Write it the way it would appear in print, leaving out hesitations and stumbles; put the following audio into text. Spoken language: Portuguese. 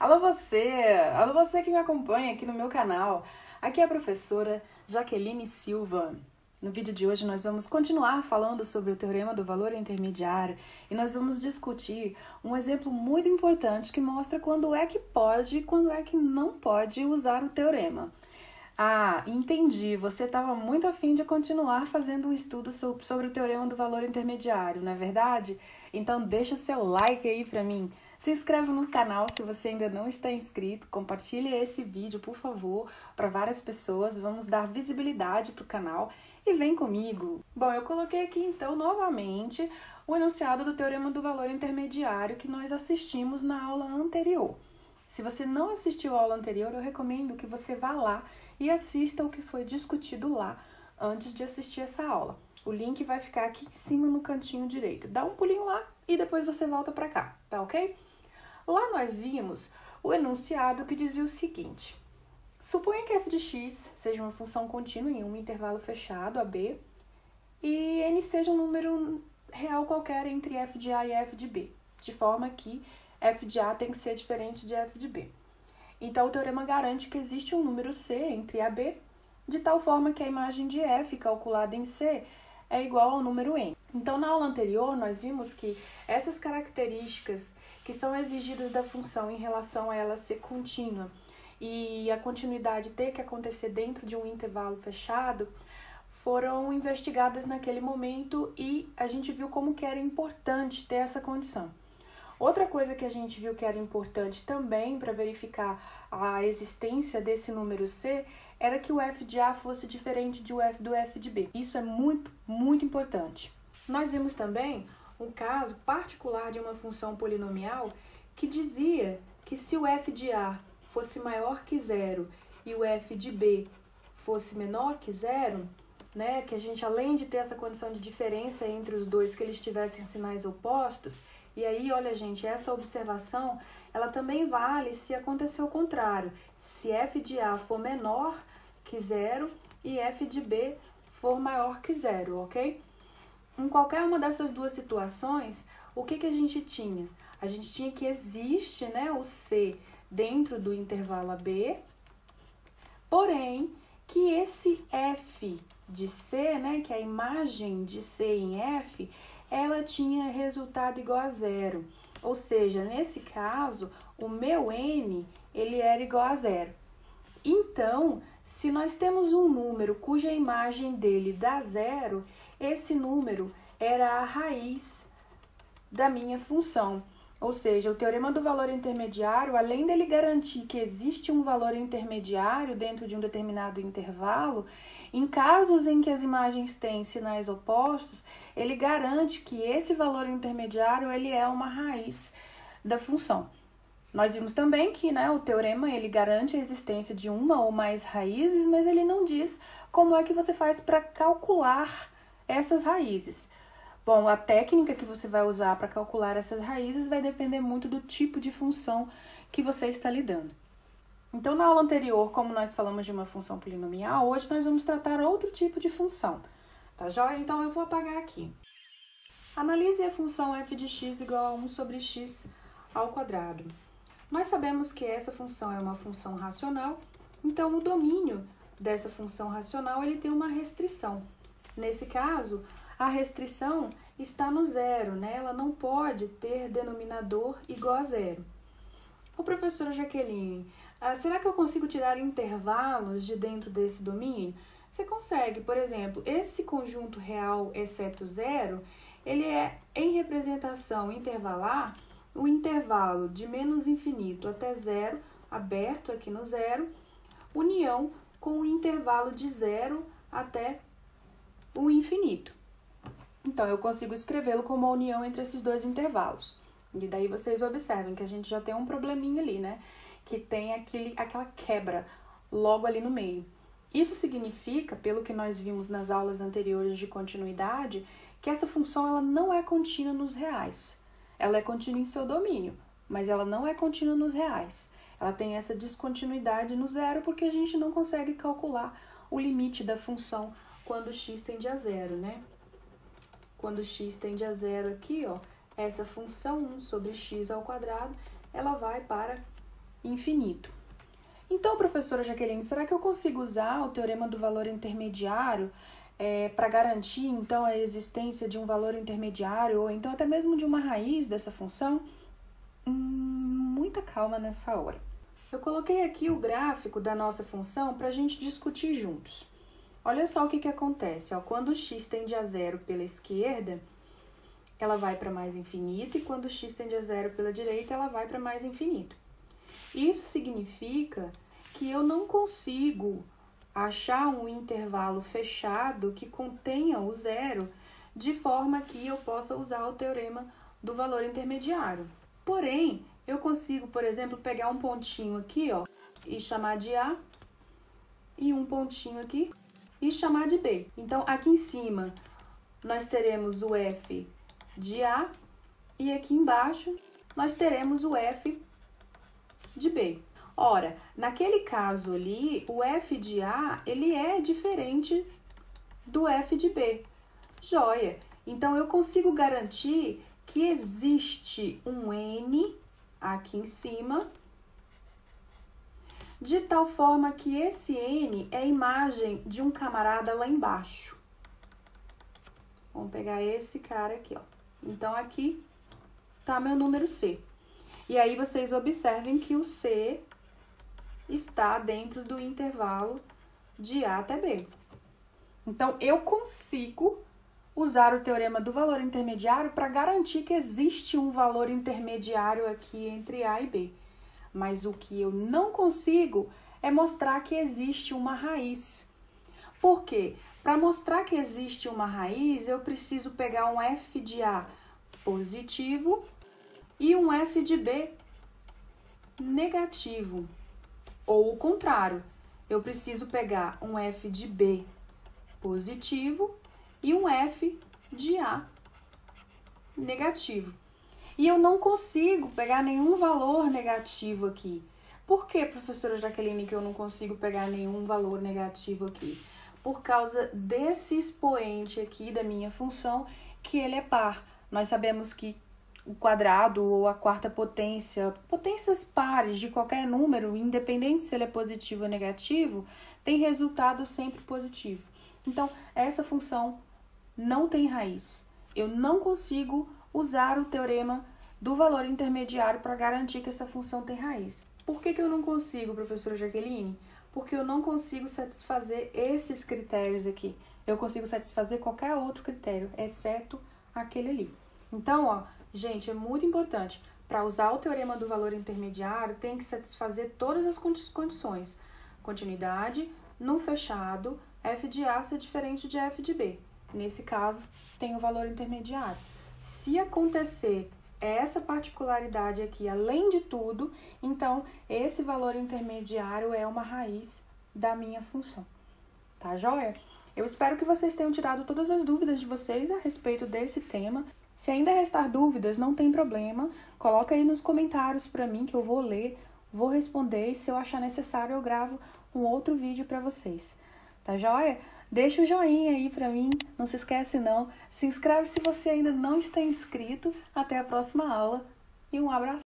Alô você que me acompanha aqui no meu canal. Aqui é a professora Jaqueline Silva. No vídeo de hoje nós vamos continuar falando sobre o Teorema do Valor Intermediário e nós vamos discutir um exemplo muito importante que mostra quando é que pode e quando é que não pode usar o teorema. Ah, entendi. Você estava muito afim de continuar fazendo um estudo sobre o Teorema do Valor Intermediário, não é verdade? Então deixa seu like aí pra mim. Se inscreve no canal se você ainda não está inscrito. Compartilhe esse vídeo, por favor, para várias pessoas. Vamos dar visibilidade para o canal e vem comigo. Bom, eu coloquei aqui então novamente o enunciado do Teorema do Valor Intermediário que nós assistimos na aula anterior. Se você não assistiu a aula anterior, eu recomendo que você vá lá e assista o que foi discutido lá antes de assistir essa aula. O link vai ficar aqui em cima no cantinho direito. Dá um pulinho lá e depois você volta para cá, tá ok? Lá nós vimos o enunciado que dizia o seguinte: suponha que f de x seja uma função contínua em um intervalo fechado, AB, e n seja um número real qualquer entre f de A e f de B, de forma que f de A tem que ser diferente de f de B. Então, o teorema garante que existe um número C entre A e B, de tal forma que a imagem de f calculada em C é igual ao número n. Então, na aula anterior, nós vimos que essas características que são exigidas da função em relação a ela ser contínua e a continuidade ter que acontecer dentro de um intervalo fechado, foram investigadas naquele momento e a gente viu como que era importante ter essa condição. Outra coisa que a gente viu que era importante também para verificar a existência desse número C era que o f de A fosse diferente do f de B. Isso é muito, muito importante. Nós vimos também um caso particular de uma função polinomial que dizia que se o f de A fosse maior que zero e o f de B fosse menor que zero, né, que a gente, além de ter essa condição de diferença entre os dois, que eles tivessem sinais opostos. E aí, olha, gente, essa observação, ela também vale se acontecer o contrário. Se f de A for menor que zero e f de B for maior que zero, ok? Em qualquer uma dessas duas situações, o que a gente tinha? A gente tinha que existe, né, o C dentro do intervalo AB, porém, que esse f de C, né, que é a imagem de C em f, ela tinha resultado igual a zero. Ou seja, nesse caso, o meu n, ele era igual a zero. Então, se nós temos um número cuja imagem dele dá zero, esse número era a raiz da minha função. Ou seja, o Teorema do Valor Intermediário, além dele garantir que existe um valor intermediário dentro de um determinado intervalo, em casos em que as imagens têm sinais opostos, ele garante que esse valor intermediário ele é uma raiz da função. Nós vimos também que, né, o teorema ele garante a existência de uma ou mais raízes, mas ele não diz como é que você faz para calcular essas raízes. Bom, a técnica que você vai usar para calcular essas raízes vai depender muito do tipo de função que você está lidando. Então, na aula anterior, como nós falamos de uma função polinomial, hoje nós vamos tratar outro tipo de função, tá joia? Então, eu vou apagar aqui. Analise a função f de x igual a 1 sobre x ao quadrado. Nós sabemos que essa função é uma função racional, então o domínio dessa função racional ele tem uma restrição. Nesse caso, a restrição está no zero, né? Ela não pode ter denominador igual a zero. Ô, professora Jaqueline, será que eu consigo tirar intervalos de dentro desse domínio? Você consegue, por exemplo, esse conjunto real exceto zero, ele é em representação intervalar o intervalo de menos infinito até zero, aberto aqui no zero, união com o intervalo de zero até o infinito. Então, eu consigo escrevê-lo como a união entre esses dois intervalos. E daí vocês observem que a gente já tem um probleminha ali, né? Que tem aquela quebra logo ali no meio. Isso significa, pelo que nós vimos nas aulas anteriores de continuidade, que essa função ela não é contínua nos reais. Ela é contínua em seu domínio, mas ela não é contínua nos reais. Ela tem essa descontinuidade no zero porque a gente não consegue calcular o limite da função quando x tende a zero, né? Quando x tende a zero aqui, ó, essa função 1 sobre x ao quadrado, ela vai para infinito. Então, professora Jaqueline, será que eu consigo usar o teorema do valor intermediário para garantir, então, a existência de um valor intermediário ou então até mesmo de uma raiz dessa função? Muita calma nessa hora. Eu coloquei aqui o gráfico da nossa função para a gente discutir juntos. Olha só o que acontece. Ó, quando x tende a zero pela esquerda, ela vai para mais infinito, e quando x tende a zero pela direita, ela vai para mais infinito. Isso significa que eu não consigo achar um intervalo fechado que contenha o zero, de forma que eu possa usar o teorema do valor intermediário. Porém, eu consigo, por exemplo, pegar um pontinho aqui, ó, e chamar de A, e um pontinho aqui e chamar de B. Então, aqui em cima, nós teremos o f de A, e aqui embaixo, nós teremos o f de B. Ora, naquele caso ali, o f de A, ele é diferente do f de B. Joia! Então, eu consigo garantir que existe um N aqui em cima, de tal forma que esse N é a imagem de um camarada lá embaixo. Vamos pegar esse cara aqui, ó. Então, aqui tá meu número C. E aí, vocês observem que o C está dentro do intervalo de A até B. Então, eu consigo usar o teorema do valor intermediário para garantir que existe um valor intermediário aqui entre A e B. Mas o que eu não consigo é mostrar que existe uma raiz. Por quê? Para mostrar que existe uma raiz, eu preciso pegar um f de A positivo e um f de B negativo. Ou o contrário, eu preciso pegar um f de B positivo e um f de A negativo. E eu não consigo pegar nenhum valor negativo aqui. Por que, professora Jaqueline, que eu não consigo pegar nenhum valor negativo aqui? Por causa desse expoente aqui da minha função, que ele é par. Nós sabemos que o quadrado ou a quarta potência, potências pares de qualquer número, independente se ele é positivo ou negativo, tem resultado sempre positivo. Então, essa função não tem raiz. Eu não consigo usar o teorema do valor intermediário para garantir que essa função tem raiz. Por que eu não consigo, professora Jaqueline? Porque eu não consigo satisfazer esses critérios aqui. Eu consigo satisfazer qualquer outro critério, exceto aquele ali. Então, ó, gente, é muito importante. Para usar o teorema do valor intermediário, tem que satisfazer todas as condições. Continuidade, num fechado, f de A ser diferente de f de B. Nesse caso, tem o valor intermediário. Se acontecer essa particularidade aqui, além de tudo, então esse valor intermediário é uma raiz da minha função. Tá joia? Eu espero que vocês tenham tirado todas as dúvidas de vocês a respeito desse tema. Se ainda restar dúvidas, não tem problema. Coloca aí nos comentários para mim que eu vou ler, vou responder e se eu achar necessário eu gravo um outro vídeo para vocês. Tá joia? Deixa o joinha aí pra mim, não se esquece não. Se inscreve se você ainda não está inscrito. Até a próxima aula e um abraço.